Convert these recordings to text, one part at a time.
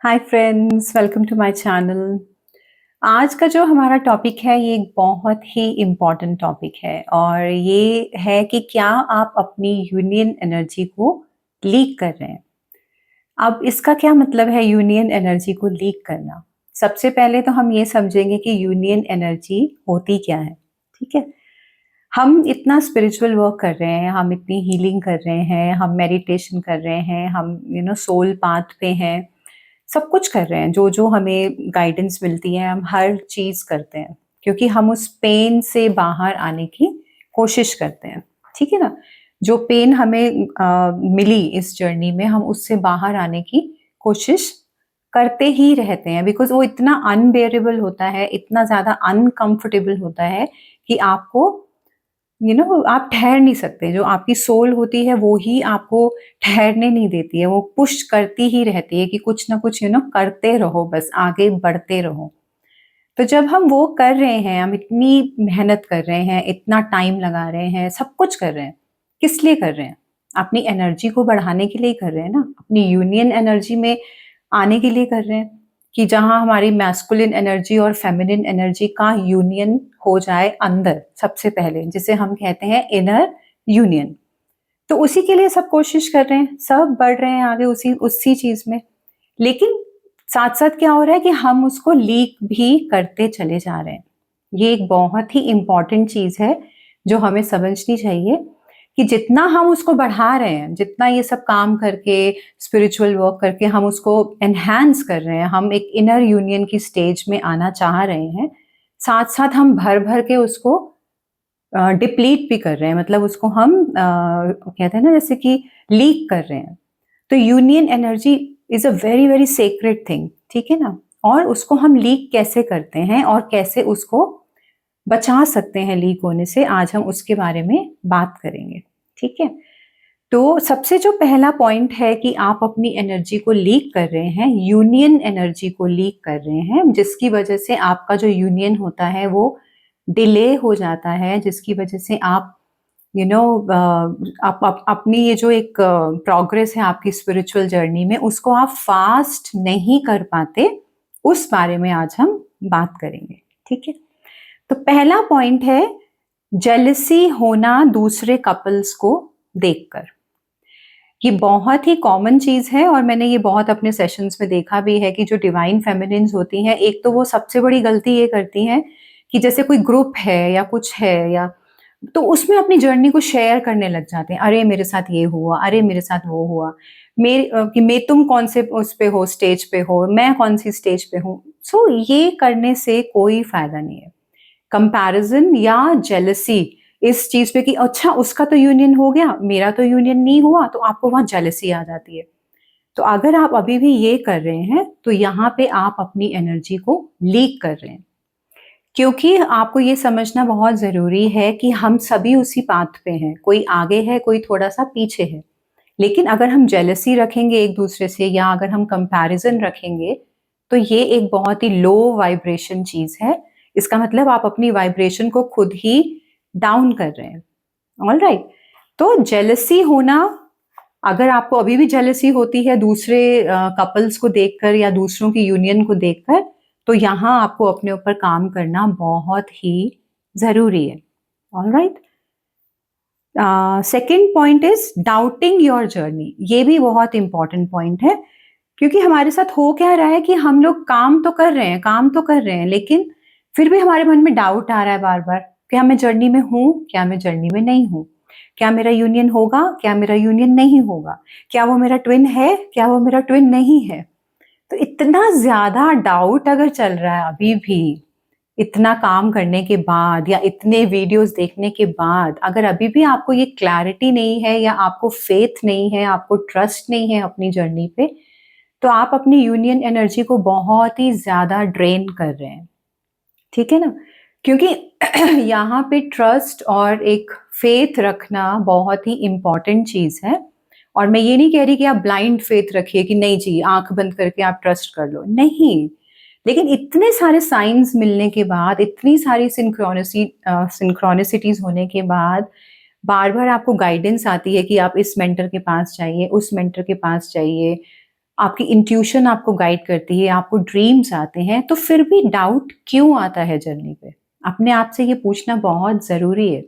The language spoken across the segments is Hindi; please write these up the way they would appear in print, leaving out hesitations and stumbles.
Hi friends, welcome to my channel. आज का जो हमारा टॉपिक है ये एक बहुत ही इम्पोर्टेंट टॉपिक है और ये है कि क्या आप अपनी यूनियन एनर्जी को लीक कर रहे हैं। अब इसका क्या मतलब है यूनियन एनर्जी को लीक करना। सबसे पहले तो हम ये समझेंगे कि यूनियन एनर्जी होती क्या है। ठीक है, हम इतना स्पिरिचुअल वर्क कर रहे हैं, हम इतनी हीलिंग कर रहे हैं, हम मेडिटेशन कर रहे हैं, हम सोल पाथ पे हैं, सब कुछ कर रहे हैं, जो हमें गाइडेंस मिलती है हम हर चीज़ करते हैं क्योंकि हम उस पेन से बाहर आने की कोशिश करते हैं। ठीक है ना, जो पेन हमें मिली इस जर्नी में हम उससे बाहर आने की कोशिश करते ही रहते हैं बिकॉज वो इतना अनबेरेबल होता है, इतना ज़्यादा अनकंफर्टेबल होता है कि आपको आप ठहर नहीं सकते। जो आपकी सोल होती है वो ही आपको ठहरने नहीं देती है, वो पुश करती ही रहती है कि कुछ ना कुछ करते रहो, बस आगे बढ़ते रहो। तो जब हम वो कर रहे हैं, हम इतनी मेहनत कर रहे हैं, इतना टाइम लगा रहे हैं, सब कुछ कर रहे हैं, किस लिए कर रहे हैं? अपनी एनर्जी को बढ़ाने के लिए ही कर रहे हैं ना, अपनी यूनियन एनर्जी में आने के लिए कर रहे हैं कि जहाँ हमारी मैस्कुलिन एनर्जी और फेमिनिन एनर्जी का यूनियन हो जाए अंदर सबसे पहले, जिसे हम कहते हैं इनर यूनियन। तो उसी के लिए सब कोशिश कर रहे हैं, सब बढ़ रहे हैं आगे उसी उसी चीज़ में। लेकिन साथ-साथ क्या हो रहा है कि हम उसको लीक भी करते चले जा रहे हैं। ये एक बहुत ही इम्पोर्टेंट चीज़ है, जो हमें समझनी चाहिए कि जितना हम उसको बढ़ा रहे हैं, जितना ये सब काम करके, स्पिरिचुअल वर्क करके हम उसको एनहांस कर रहे हैं, हम एक इनर यूनियन की स्टेज में आना चाह रहे हैं, साथ-साथ हम भर-भर के उसको डिप्लीट भी कर रहे हैं। मतलब उसको हम कहते हैं ना जैसे कि लीक कर रहे हैं। तो union energy is a very very sacred thing, ठीक है ना? और उसको हम लीक कैसे करते हैं और कैसे उसको बचा सकते हैं लीक होने से, आज हम उसके बारे में बात करेंगे। ठीक है, तो सबसे जो पहला पॉइंट है कि आप अपनी एनर्जी को लीक कर रहे हैं, यूनियन एनर्जी को लीक कर रहे हैं, जिसकी वजह से आपका जो यूनियन होता है वो डिले हो जाता है, जिसकी वजह से आप यू नो अपनी ये जो एक प्रोग्रेस है आपकी स्पिरिचुअल जर्नी में, उसको आप फास्ट नहीं कर पाते। उस बारे में आज हम बात करेंगे। ठीक है, तो पहला पॉइंट है जेलसी होना दूसरे कपल्स को देखकर। ये बहुत ही कॉमन चीज़ है और मैंने ये बहुत अपने सेशंस में देखा भी है कि जो डिवाइन फेमिनिन्स होती हैं, एक तो वो सबसे बड़ी गलती ये करती हैं कि जैसे कोई ग्रुप है या कुछ है, या तो उसमें अपनी जर्नी को शेयर करने लग जाते हैं। अरे मेरे साथ ये हुआ, अरे मेरे साथ वो हुआ, कि मैं तुम कौन से उस पे हो, स्टेज पे हो, मैं कौन सी स्टेज पे हूँ। सो ये करने से कोई फायदा नहीं है। कंपैरिजन या जेलसी इस चीज पे कि अच्छा उसका तो यूनियन हो गया, मेरा तो यूनियन नहीं हुआ, तो आपको वहां जेलसी आ जाती है। तो अगर आप अभी भी ये कर रहे हैं तो यहाँ पे आप अपनी एनर्जी को लीक कर रहे हैं, क्योंकि आपको ये समझना बहुत ज़रूरी है कि हम सभी उसी पाथ पे हैं, कोई आगे है, कोई थोड़ा-सा पीछे है। लेकिन अगर हम जेलसी रखेंगे एक-दूसरे से या अगर हम कंपैरिज़न रखेंगे, तो ये एक बहुत ही लो वाइब्रेशन चीज़ है। इसका मतलब आप अपनी वाइब्रेशन को खुद ही डाउन कर रहे हैं। ऑलराइट? तो जेलसी होना, अगर आपको अभी भी जेलसी होती है दूसरे कपल्स को देखकर या दूसरों की यूनियन को देखकर, तो यहाँ आपको अपने ऊपर काम करना बहुत ही ज़रूरी है। Alright? Second point is doubting your journey. ये भी बहुत इम्पोर्टेंट पॉइंट है, क्योंकि हमारे साथ हो क्या रहा है कि हम लोग काम तो कर रहे हैं, काम तो कर रहे हैं, लेकिन फिर भी हमारे मन में डाउट आ रहा है बार-बार, क्या मैं जर्नी में हूँ? क्या मैं जर्नी में नहीं हूँ? क्या मेरा यूनियन होगा? क्या मेरा यूनियन नहीं होगा? क्या वो मेरा ट्विन है? क्या वो मेरा ट्विन नहीं है? तो इतना ज़्यादा डाउट अगर चल रहा है अभी भी, इतना काम करने के बाद या इतने वीडियोज़ देखने के बाद, अगर अभी भी आपको ये क्लैरिटी नहीं है या आपको फेथ नहीं है, आपको ट्रस्ट नहीं है अपनी जर्नी पे, तो आप अपनी यूनियन एनर्जी को बहुत ही ज़्यादा ड्रेन कर रहे हैं। ठीक है ना? क्योंकि यहाँ पे ट्रस्ट और एक फेथ रखना बहुत ही इम्पोर्टेंट चीज़ है। और मैं ये नहीं कह रही कि आप ब्लाइंड फेथ रखिए कि नहीं जी, आँख बंद करके आप ट्रस्ट कर लो, नहीं। लेकिन इतने सारे साइन्स मिलने के बाद, इतनी सारी सिंक्रोनिसिटीज़ होने के बाद, बार-बार आपको गाइडेंस आती है कि आप इस मेंटर के पास जाइए, उस मेंटर के पास जाइए। आपकी इंट्यूशन आपको गाइड करती है, आपको ड्रीम्स आते हैं, तो फिर भी डाउट क्यों आता है जर्नी पे? अपने आप से ये पूछना बहुत ज़रूरी है,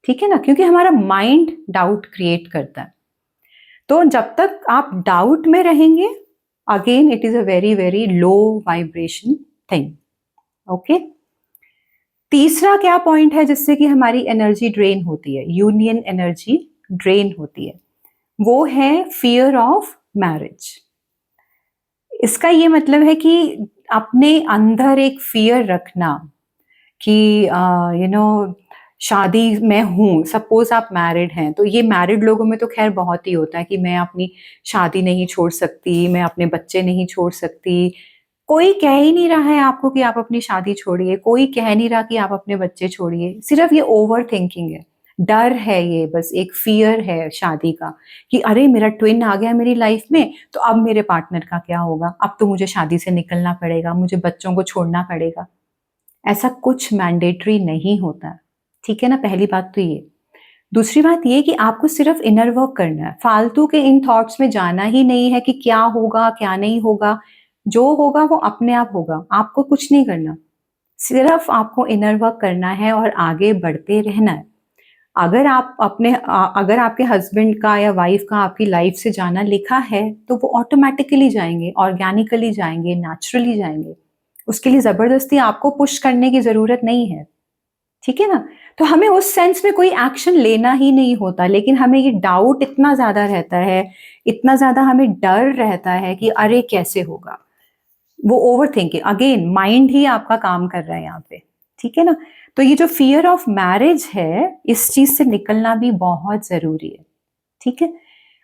ठीक है ना? क्योंकि हमारा माइंड डाउट क्रिएट करता है। तो जब तक आप डाउट में रहेंगे, again it is a very, very low vibration thing, okay? तीसरा क्या पॉइंट है जिससे कि हमारी एनर्जी ड्रेन होती है, यूनियन एनर्जी ड्रेन होती है, वो है फियर ऑफ मैरिज। इसका ये मतलब है कि अपने अंदर एक फियर रखना कि यू नो शादी में हूँ, सपोज आप मैरिड हैं, तो ये मैरिड लोगों में तो खैर बहुत ही होता है कि मैं अपनी शादी नहीं छोड़ सकती, मैं अपने बच्चे नहीं छोड़ सकती। कोई कह ही नहीं रहा है आपको कि आप अपनी शादी छोड़िए, कोई कह नहीं रहा कि आप अपने बच्चे छोड़िए, सिर्फ ये ओवर थिंकिंग है, डर है, ये बस एक फियर है शादी का कि अरे मेरा ट्विन आ गया मेरी लाइफ में, तो अब मेरे पार्टनर का क्या होगा, अब तो मुझे शादी से निकलना पड़ेगा, मुझे बच्चों को छोड़ना पड़ेगा। ऐसा कुछ मैंडेटरी नहीं होता, ठीक है ना? पहली बात तो ये। दूसरी बात ये कि आपको सिर्फ इनर वर्क करना है, फालतू के इन थॉट्स में जाना ही नहीं है कि क्या होगा, क्या नहीं होगा। जो होगा वो अपने आप होगा, आपको कुछ नहीं करना। सिर्फ आपको इनर वर्क करना है और आगे बढ़ते रहना है। अगर आपके हस्बैंड का या वाइफ का आपकी लाइफ से जाना लिखा है, तो वो ऑटोमैटिकली जाएँगे, ऑर्गेनिकली जाएँगे, नेचुरली जाएँगे। उसके लिए ज़बरदस्ती आपको पुश करने की ज़रूरत नहीं है, ठीक है ना? तो हमें उस सेंस में कोई एक्शन लेना ही नहीं होता, लेकिन हमें ये डाउट इतना ज़्यादा रहता है, इतना ज़्यादा हमें डर रहता है कि अरे कैसे होगा? वो ओवरथिंकिंग, अगेन माइंड ही आपका काम कर रहा है यहाँ पे, ठीक है ना? तो ये जो फ़ियर ऑफ मैरिज है, इस चीज़ से निकलना भी बहुत ज़रूरी है, ठीक है?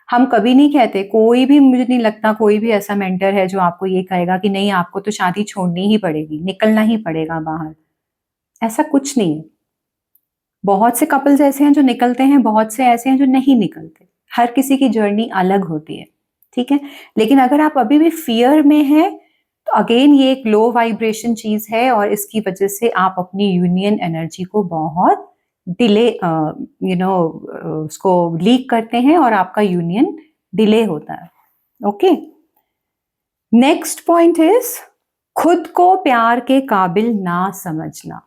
हम कभी नहीं कहते, कोई भी, मुझे नहीं लगता कोई भी ऐसा मेंटर है जो आपको ये कहेगा कि नहीं आपको तो शादी छोड़नी ही पड़ेगी, निकलना ही पड़ेगा बाहर, ऐसा कुछ नहीं है। बहुत से कपल्स ऐसे हैं जो निकलते हैं, बहुत से ऐसे हैं जो नहीं निकलते। हर किसी की जर्नी अलग होती है, ठीक है? लेकिन अगर आप अभी भी फ़ियर में हैं, तो अगेन ये एक लो वाइब्रेशन चीज़ है और इसकी वजह से आप अपनी यूनियन एनर्जी को बहुत डिले उसको लीक करते हैं और आपका यूनियन डिले होता है, ओके? नेक्स्ट पॉइंट इज़ खुद को प्यार के काबिल ना समझना।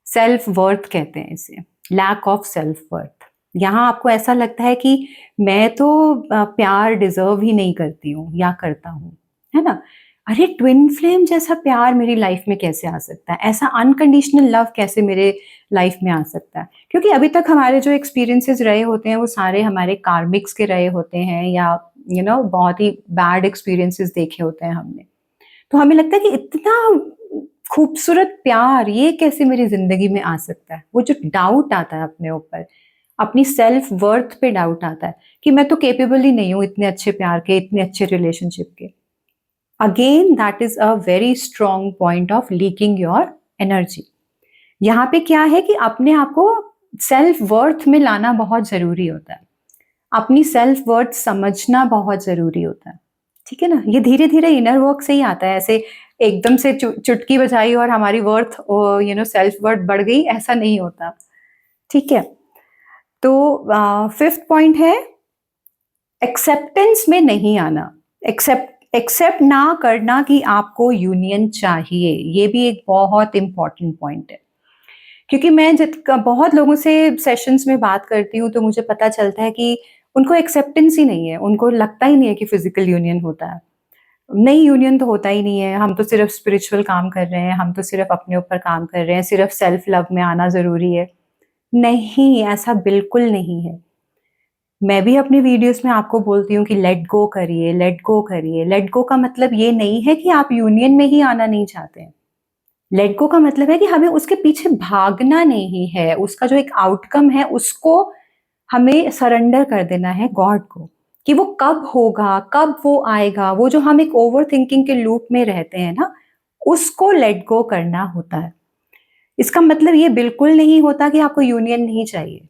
सेल्फ वर्थ कहते हैं इसे, लैक ऑफ सेल्फ वर्थ। यहाँ आपको ऐसा लगता है कि मैं तो प्यार डिजर्व ही नहीं करती हूँ या करता हूँ, है ना? अरे ट्विन फ्लेम जैसा प्यार मेरी लाइफ में कैसे आ सकता है? ऐसा अनकंडीशनल लव कैसे मेरे लाइफ में आ सकता है? क्योंकि अभी तक हमारे जो एक्सपीरियंसेस रहे होते हैं वो सारे हमारे कार्मिक्स के रहे होते हैं या बहुत ही बैड एक्सपीरियंसेस देखे होते हैं हमने। तो हमें लगता है कि इतना खूबसूरत प्यार ये कैसे मेरी ज़िंदगी में आ सकता है? वो जो डाउट आता है अपने ऊपर, अपनी सेल्फ वर्थ पे डाउट आता है कि मैं तो कैपेबल ही नहीं हूँ इतने अच्छे प्यार के, इतने अच्छे रिलेशनशिप के। Again that is a very strong point of leaking your energy. यहाँ पे क्या है कि अपने आप को सेल्फ वर्थ में लाना बहुत ज़रूरी होता है। अपनी सेल्फ वर्थ समझना बहुत ज़रूरी होता है। ठीक है ना? ये धीरे-धीरे इनर वर्क से ही आता है, ऐसे एकदम से चुटकी बजाई और हमारी वर्थ सेल्फ वर्थ बढ़ गई, ऐसा नहीं होता। ठीक है? तो 5th पॉइंट है एक्सेप्टेंस में नहीं आना। एक्सेप्ट ना करना कि आपको यूनियन चाहिए, ये भी एक बहुत इम्पोर्टेंट पॉइंट है। क्योंकि मैं बहुत लोगों से सेशंस में बात करती हूँ, तो मुझे पता चलता है कि उनको एक्सेप्टेंस ही नहीं है, उनको लगता ही नहीं है कि फिज़िकल यूनियन होता है। नहीं, यूनियन तो होता ही नहीं है, हम तो सिर्फ़ स्पिरिचुअल काम कर रहे हैं, हम तो सिर्फ़ अपने ऊपर काम कर रहे हैं, सिर्फ़ सेल्फ लव में आना ज़रूरी है। नहीं, ऐसा बिल्कुल नहीं है। मैं भी अपनी वीडियोज़ में आपको बोलती हूँ कि लेट गो करिए, लेट गो करिए। लेट गो का मतलब ये नहीं है कि आप यूनियन में ही आना नहीं चाहते हैं। लेट गो का मतलब है कि हमें उसके पीछे भागना नहीं है, उसका जो एक आउटकम है उसको हमें सरेंडर कर देना है गॉड को, कि वो कब होगा, कब वो आएगा, वो जो हम एक ओवरथिंकिंग के लूप में रहते हैं ना, उसको लेट गो करना होता है। इसका मतलब ये बिल्कुल नहीं होता कि आपको यूनियन नहीं चाहिए।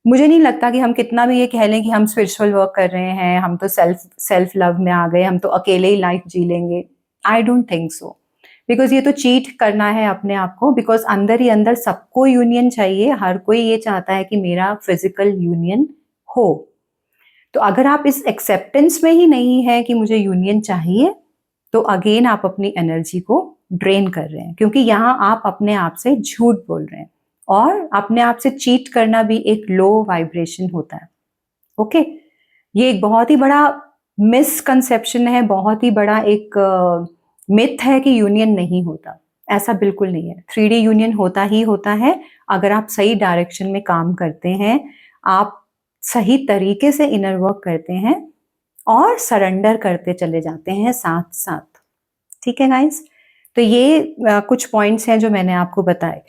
मुझे नहीं लगता कि हम कितना भी ये कह लें कि हम स्पिरिचुअल वर्क कर रहे हैं, हम तो सेल्फ सेल्फ लव में आ गए, हम तो अकेले ही लाइफ जी लेंगे। I don't think so. Because ये तो चीट करना है अपने आप को, बिकॉज़ अंदर ही अंदर सबको यूनियन चाहिए, हर कोई ये चाहता है कि मेरा फिज़िकल यूनियन हो। तो अगर आप इस एक्सेप्टेंस में ही नहीं है कि मुझे यूनियन चाहिए, तो अगेन आप अपनी एनर्जी को ड्रेन कर रहे हैं, क्योंकि यहाँ आप अपने आप से झूठ बोल रहे हैं और अपने आप से चीट करना भी एक लो वाइब्रेशन होता है। ओके, ये एक बहुत ही बड़ा मिसकंसेप्शन है, बहुत ही बड़ा एक मिथ है कि यूनियन नहीं होता। ऐसा बिल्कुल नहीं है, 3D यूनियन होता ही होता है अगर आप सही डायरेक्शन में काम करते हैं, आप सही तरीके से इनर वर्क करते हैं और सरेंडर करते चले जाते हैं साथ साथ। ठीक है गाइस, तो ये कुछ पॉइंट्स हैं जो मैंने आपको बताए।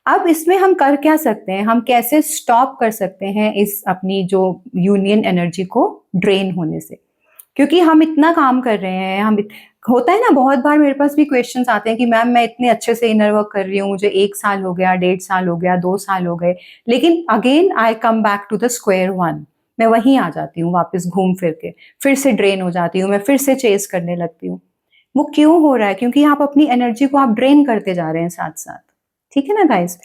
अब इसमें हम कर क्या सकते हैं, हम कैसे स्टॉप कर सकते हैं इस अपनी जो यूनियन एनर्जी को ड्रेन होने से, क्योंकि हम इतना काम कर रहे हैं, होता है ना, बहुत बार मेरे पास भी क्वेश्चंस आते हैं कि मैम मैं इतने अच्छे से इनर वर्क कर रही हूँ, मुझे 1 साल हो गया, 1.5 साल हो गया, 2 साल हो गए, लेकिन again I come back to the square one. मैं वहीं आ जाती हूँ वापस घूम फिर के, फिर से ड्रेन हो जाती हूँ, मैं फिर से चेस करने लगती हूँ। वो क्यों हो रहा है? क्योंकि आप अपनी एनर्जी को आप ड्रेन करते जा रहे हैं साथ साथ। ठीक है ना गाइस?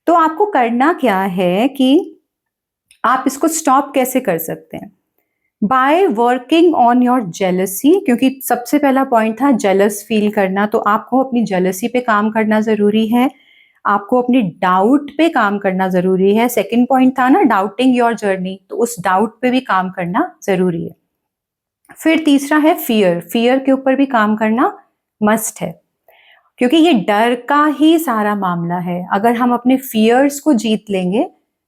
तो आपको करना क्या है कि आप इसको स्टॉप कैसे कर सकते हैं? By working on your jealousy, क्योंकि सबसे पहला पॉइंट था जेलस फील करना, तो आपको अपनी जेलसी पे काम करना जरूरी है, आपको अपनी डाउट पे काम करना जरूरी है। सेकंड पॉइंट था ना डाउटिंग योर जर्नी, तो उस डाउट पे भी काम करना जरूरी है। फिर तीसरा है फियर, फियर के ऊपर भी काम करना मस्ट है, क्योंकि ये डर का ही सारा मामला है। अगर हम अपने फियर्स को जीत लेंगे,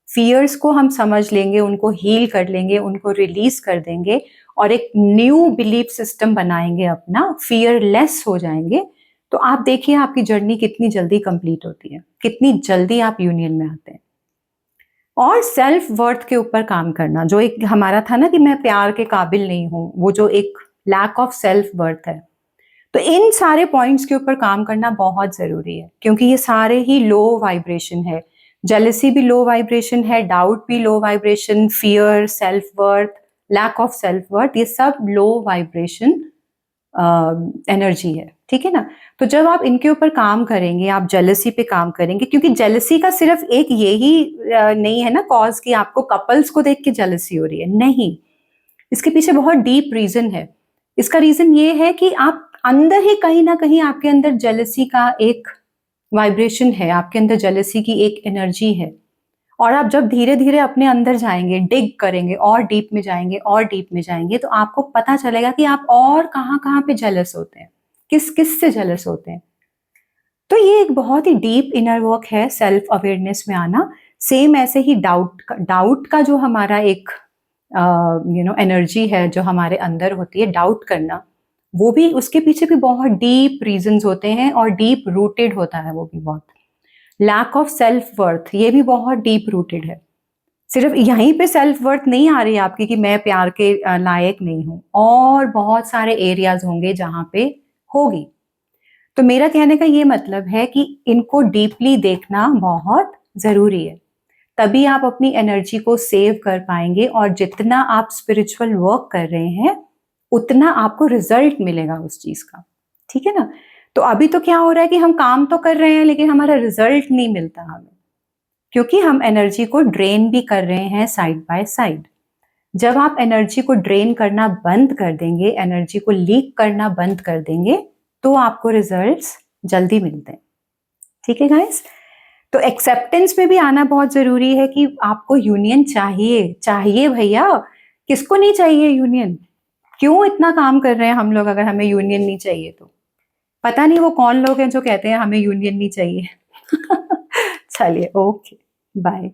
फियर्स को हम समझ लेंगे, उनको हील कर लेंगे, उनको रिलीज कर देंगे और एक न्यू बिलीफ सिस्टम बनाएंगे, अपना फियरलेस हो जाएंगे, तो आप देखिए आपकी जर्नी कितनी जल्दी कंप्लीट होती है, कितनी जल्दी आप यूनियन में आते हैं। और सेल्फ वर्थ के ऊपर काम करना, जो एक हमारा था ना कि मैं प्यार के काबिल नहीं हूं, वो जो एक लैक ऑफ सेल्फ वर्थ है, तो इन सारे पॉइंट्स के ऊपर काम करना बहुत जरूरी है, क्योंकि ये सारे ही लो वाइब्रेशन है। जेलसी भी लो वाइब्रेशन है, डाउट भी low vibration, fear, self worth, lack of self worth, ये सब लो वाइब्रेशन एनर्जी है। ठीक है ना? तो जब आप इनके ऊपर काम करेंगे, आप जेलसी पे काम करेंगे, क्योंकि जेलसी का सिर्फ एक यही नहीं है ना कॉज कि आपको कपल्स को देख के जेलसी हो रही है, नहीं, इसके पीछे बहुत डीप रीजन है। इसका रीजन ये है कि आप अंदर ही कहीं ना कहीं आपके अंदर जेलसी का एक वाइब्रेशन है, आपके अंदर जेलसी की एक एनर्जी है, और आप जब धीरे धीरे अपने अंदर जाएंगे, डिग करेंगे और डीप में जाएंगे और डीप में जाएंगे, तो आपको पता चलेगा कि आप और कहाँ कहाँ पे जेलस होते हैं, किस किस से जेलस होते हैं। तो ये एक बहुत ही डीप इनर वर्क है, सेल्फ अवेयरनेस में आना। सेम ऐसे ही डाउट का जो हमारा एक एनर्जी है जो हमारे अंदर होती है, डाउट करना, वो भी, उसके पीछे भी बहुत डीप रीजंस होते हैं और डीप रूटेड होता है वो भी बहुत। लैक ऑफ सेल्फ वर्थ, ये भी बहुत डीप रूटेड है। सिर्फ यहीं पे सेल्फ वर्थ नहीं आ रही है आपकी कि मैं प्यार के लायक नहीं हूं, और बहुत सारे एरियाज होंगे जहां पे होगी। तो मेरा कहने का ये मतलब है कि इनको डीपली देखना बहुत जरूरी है, तभी आप अपनी एनर्जी को सेव कर पाएंगे, और जितना आप स्पिरिचुअल वर्क कर रहे हैं उतना आपको रिजल्ट मिलेगा उस चीज का। ठीक है ना? तो अभी तो क्या हो रहा है कि हम काम तो कर रहे हैं लेकिन हमारा रिजल्ट नहीं मिलता हमें, क्योंकि हम एनर्जी को ड्रेन भी कर रहे हैं साइड बाय साइड। जब आप एनर्जी को ड्रेन करना बंद कर देंगे, एनर्जी को लीक करना बंद कर देंगे, तो आपको रिजल्ट्स जल्दी मिलते हैं। ठीक है गाइस? तो एक्सेप्टेंस में भी आना बहुत जरूरी है कि आपको यूनियन चाहिए, चाहिए भैया, किसको नहीं चाहिए यूनियन? क्यों इतना काम कर रहे हैं हम लोग अगर हमें यूनियन नहीं चाहिए तो? पता नहीं वो कौन लोग हैं जो कहते हैं हमें यूनियन नहीं चाहिए। चलिए, ओके, बाय।